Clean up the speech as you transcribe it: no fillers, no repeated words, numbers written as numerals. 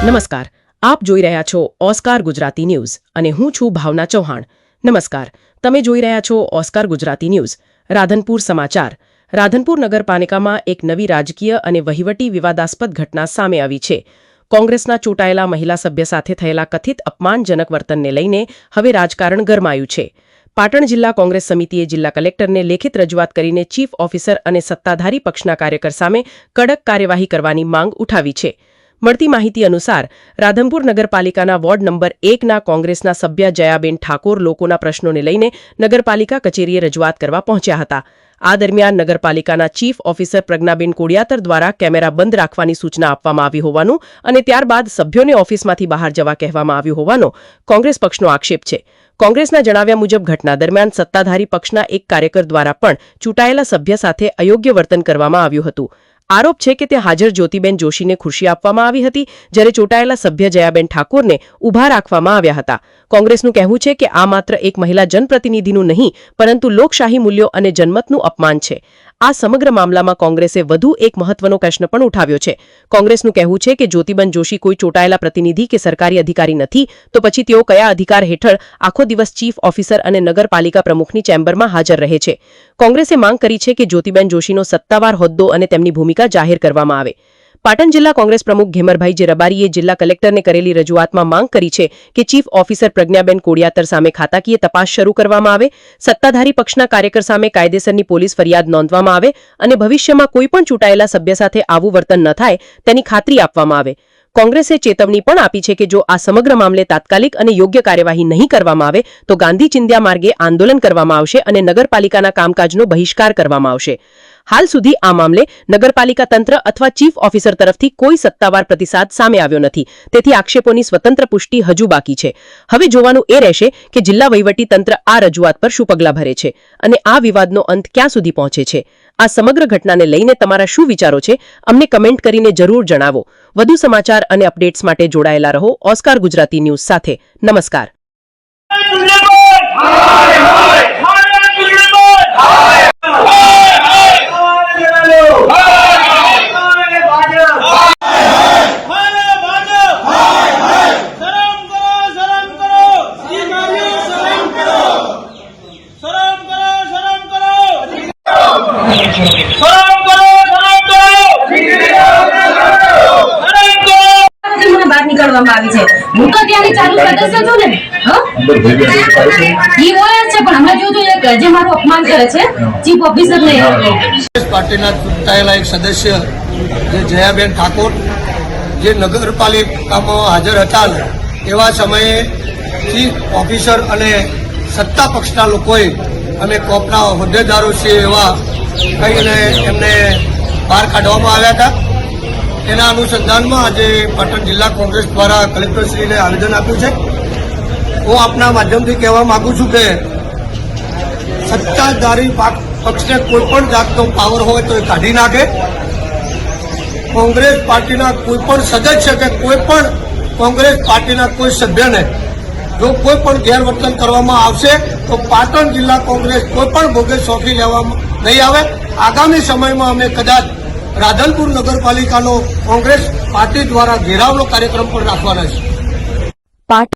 નમસ્કાર, આપ જોઈ રહ્યા છો ઓસ્કાર ગુજરાતી ન્યૂઝ અને હું છું ભાવના ચૌહાણ। નમસ્કાર, તમે જોઈ રહ્યા છો ઓસ્કાર ગુજરાતી ન્યૂઝ। રાધનપુર સમાચાર। રાધનપુર નગરપાલિકામાં એક નવી રાજકીય અને વહીવટી વિવાદાસ્પદ ઘટના સામે આવી છે। કોંગ્રેસના ચૂંટાયેલા મહિલા સભ્ય સાથે થયેલા કથિત અપમાનજનક વર્તનને લઈને હવે રાજકારણ ગરમાયું છે। પાટણ જિલ્લા કોંગ્રેસ સમિતિએ જિલ્લા કલેક્ટરને લેખિત રજૂઆત કરીને ચીફ ઓફિસર અને સત્તાધારી પક્ષના કાર્યકર સામે કડક કાર્યવાહી કરવાની માંગ ઉઠાવી છે। મળતી માહિતી અનુસાર રાધનપુર નગરપાલિકાના વોર્ડ નંબર 1ના કોંગ્રેસના સભ્ય જયાબેન ઠાકોર લોકોના પ્રશ્નોને લઈને નગરપાલિકા કચેરીએ રજૂઆત કરવા પહોંચ્યા હતા। આ દરમિયાન નગરપાલિકાના ચીફ ઓફિસર પ્રજ્ઞાબેન કોડિયાતર દ્વારા કેમેરા બંધ રાખવાની સૂચના આપવામાં આવી હોવાનું અને ત્યારબાદ સભ્યોને ઓફિસમાંથી બહાર જવા કહેવામાં આવ્યું હોવાનો કોંગ્રેસ પક્ષનો આક્ષેપ છે। કોંગ્રેસના જણાવ્યા મુજબ ઘટના દરમિયાન સત્તાધારી પક્ષના એક કાર્યકર દ્વારા પણ ચૂંટાયેલા સભ્ય સાથે અયોગ્ય વર્તન કરવામાં આવ્યું હતું। આરોપ છે કે તે હાજર જ્યોતિબેન જોશીને ખુરશી આપવામાં આવી હતી, જ્યારે ચૂંટાયેલા સભ્ય જયાબેન ઠાકોરને ઊભા રાખવામાં આવ્યા હતા। કોંગ્રેસનું કહેવું છે કે આ માત્ર એક મહિલા જનપ્રતિનિધિનું નહીં, પરંતુ લોકશાહી મૂલ્યો અને જનમતનું અપમાન છે। આ સમગ્ર મામલામાં કોંગ્રેસે વધુ એક મહત્વનો પ્રશ્ન પણ ઉઠાવ્યો છે। કોંગ્રેસનું કહેવું છે કે જ્યોતિબેન જોશી કોઈ ચૂંટાયેલા પ્રતિનિધિ કે સરકારી અધિકારી નથી, તો પછી તેઓ કયા અધિકાર હેઠળ આખો દિવસ ચીફ ઓફિસર અને નગરપાલિકા પ્રમુખની ચેમ્બરમાં હાજર રહે છે। કોંગ્રેસે માંગ કરી છે કે જ્યોતિબેન જોશીનો સત્તાવાર હોદ્દો અને તેમની ભૂમિકા જાહેર કરવામાં આવે। પાટણ જિલ્લા કોંગ્રેસ પ્રમુખ ઘેમરભાઈ જેરબારીએ જિલ્લા કલેક્ટરને કરેલી રજૂઆતમાં માંગ કરી છે કે ચીફ ઓફિસર પ્રજ્ઞાબેન કોડિયાતર સામે ખાતાકીય તપાસ શરૂ કરવામાં આવે, સત્તાધારી પક્ષના કાર્યકર સામે કાયદેસરની પોલીસ ફરિયાદ નોંધવામાં આવે અને ભવિષ્યમાં કોઈપણ ચૂંટાયેલા સભ્ય સાથે આવું વર્તન ન થાય તેની ખાતરી આપવામાં આવે। કોંગ્રેસે ચેતવણી પણ આપી છે કે જો આ સમગ્ર મામલે તાત્કાલિક અને યોગ્ય કાર્યવાહી નહીં કરવામાં આવે તો ગાંધી ચિંધ્યા માર્ગે આંદોલન કરવામાં આવશે અને નગરપાલિકાના કામકાજનો બહિષ્કાર કરવામાં આવશે। હાલ સુધી આ મામલે નગરપાલિકા તંત્ર અથવા ચીફ ઓફિસર તરફથી કોઈ સત્તાવાર પ્રતિસાદ સામે આવ્યો નથી, તેથી આક્ષેપોની સ્વતંત્ર પુષ્ટિ હજુ બાકી છે। હવે જોવાનું એ રહેશે કે જિલ્લા વહીવટી તંત્ર આ રજૂઆત પર શું પગલાં ભરે છે અને આ વિવાદનો અંત ક્યાં સુધી પહોંચે છે। આ સમગ્ર ઘટનાને લઈને તમારા શું વિચારો છે, અમને કમેન્ટ કરીને જરૂર જણાવો। વધુ સમાચાર અને અપડેટ્સ માટે જોડાયેલા રહો ઓસ્કાર ગુજરાતી ન્યૂઝ સાથે। નમસ્કાર। નીકળવામાં આવી છે। હું તો ત્યાંની ચાલુ સદસ્ય છું ને, ઈ હોય છે, પણ હમણાં જોજો એક જે મારું અપમાન કરે છે ચીફ ઓફિસર ને પાર્ટીના ચૂંટાયેલા એક સદસ્ય જે જયાબેન ઠાકોર જે નગરપાલિકામાં હાજર હતા, એવા સમયે ચીફ ઓફિસર અને સત્તા પક્ષના લોકોએ અમે કોપના હોદ્દેદારો છીએ એવા કહીને એમને બહાર કાઢવામાં આવ્યા હતા। એના અનુસંધાનમાં આજે પાટણ જિલ્લા કોંગ્રેસ દ્વારા કલેક્ટરશ્રીને આવેદન આપ્યું છે। હું આપના માધ્યમથી કહેવા માંગુ છું કે સત્તાધારી પક્ષને કોઈ પણ જાતનો પાવર હોય તો એ કાઢી નાખે। કોંગ્રેસ પાર્ટીના કોઈ પણ સદસ્ય કે કોઈ પણ કોંગ્રેસ પાર્ટીના કોઈ સભ્યને જો કોઈ પણ ગેરવર્તન કરવામાં આવશે તો પાટણ જિલ્લા કોંગ્રેસ કોઈ પણ ભોગે સોંપી લેવામાં નહીં આવે। આગામી સમયમાં અમે કદાચ રાધનપુર નગરપાલિકાનો કોંગ્રેસ પાર્ટી દ્વારા ઘેરાવનો કાર્યક્રમ પણ રાખવાના છે।